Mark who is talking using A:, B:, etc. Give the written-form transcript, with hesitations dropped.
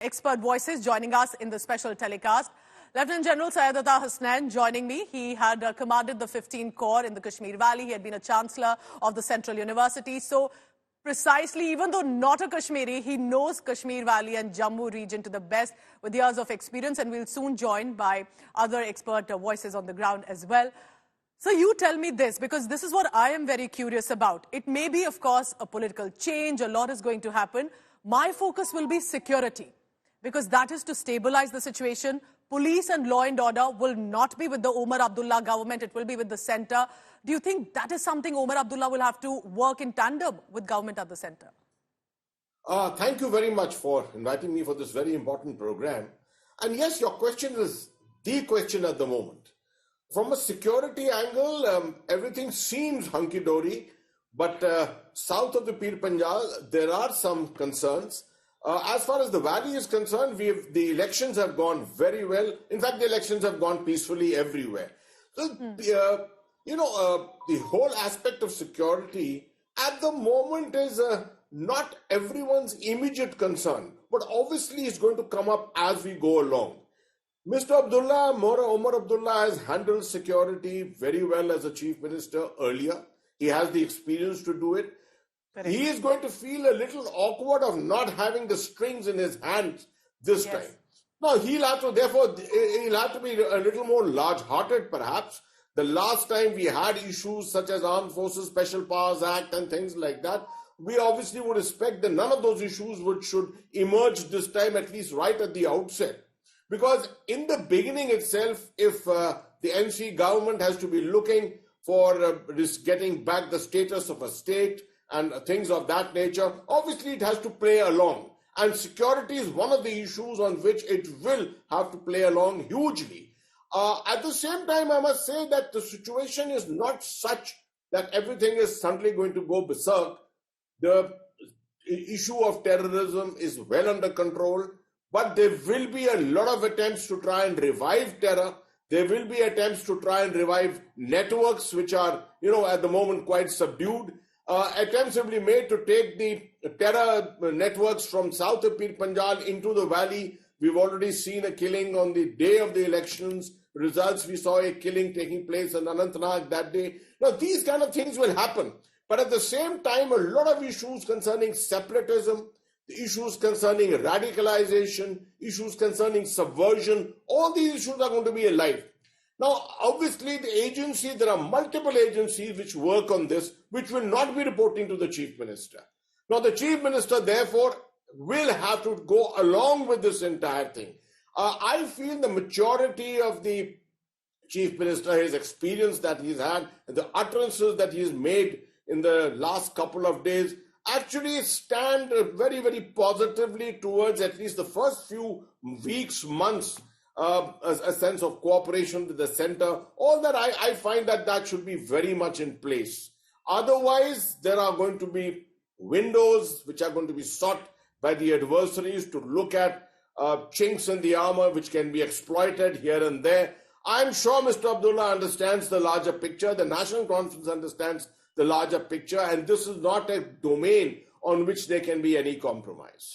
A: Expert voices joining us in the special telecast. Lieutenant General Syed Uttar Hussain joining me. He had commanded the 15th Corps in the Kashmir Valley. He had been a chancellor of the Central University. So precisely, even though not a Kashmiri, he knows Kashmir Valley and Jammu region to the best with years of experience, and we'll soon join by other expert voices on the ground as well. So you tell me this, because this is what I am very curious about. It may be, of course, a political change. A lot is going to happen. My focus will be security, because that is to stabilize the situation. Police and law and order will not be with the Omar Abdullah government. It will be with the centre. Do you think that is something Omar Abdullah will have to work in tandem with government at the centre?
B: Thank you very much for inviting me for this very important program. And yes, your question is the question at the moment. From a security angle, everything seems hunky-dory, but south of the Pir Panjal, there are some concerns. As far as the valley is concerned, the elections have gone very well. In fact, the elections have gone peacefully everywhere. So, the whole aspect of security at the moment is not everyone's immediate concern, but obviously it's going to come up as we go along. Mr. Abdullah, Omar Abdullah has handled security very well as a chief minister earlier. He has the experience to do it. He is going to feel a little awkward of not having the strings in his hands this time. Now, he'll have to be a little more large-hearted, perhaps. The last time we had issues such as Armed Forces Special Powers Act and things like that, we obviously would expect that none of those issues should emerge this time, at least right at the outset. Because in the beginning itself, if the NC government has to be looking for getting back the status of a state and things of that nature, obviously it has to play along. And security is one of the issues on which it will have to play along hugely. At the same time, I must say that the situation is not such that everything is suddenly going to go berserk. The issue of terrorism is well under control, but there will be a lot of attempts to try and revive terror. There will be attempts to try and revive networks which are, at the moment quite subdued. Attempts have been made to take the terror networks from south of Pir Panjal into the valley. We've already seen a killing on the day of the elections. Results, we saw a killing taking place in Anantnag that day. Now, these kind of things will happen. But at the same time, a lot of issues concerning separatism, issues concerning radicalisation, issues concerning subversion, all these issues are going to be alive. Now, obviously, there are multiple agencies which work on this, which will not be reporting to the Chief Minister. Now, the Chief Minister, therefore, will have to go along with this entire thing. I feel the maturity of the Chief Minister, his experience that he's had, and the utterances that he's made in the last couple of days actually stand very, very positively towards at least the first few weeks, months, a sense of cooperation with the centre. All that I find that should be very much in place. Otherwise, there are going to be windows which are going to be sought by the adversaries to look at chinks in the armour which can be exploited here and there. I'm sure Mr. Abdullah understands the larger picture. The National Conference understands the larger picture, and this is not a domain on which there can be any compromise.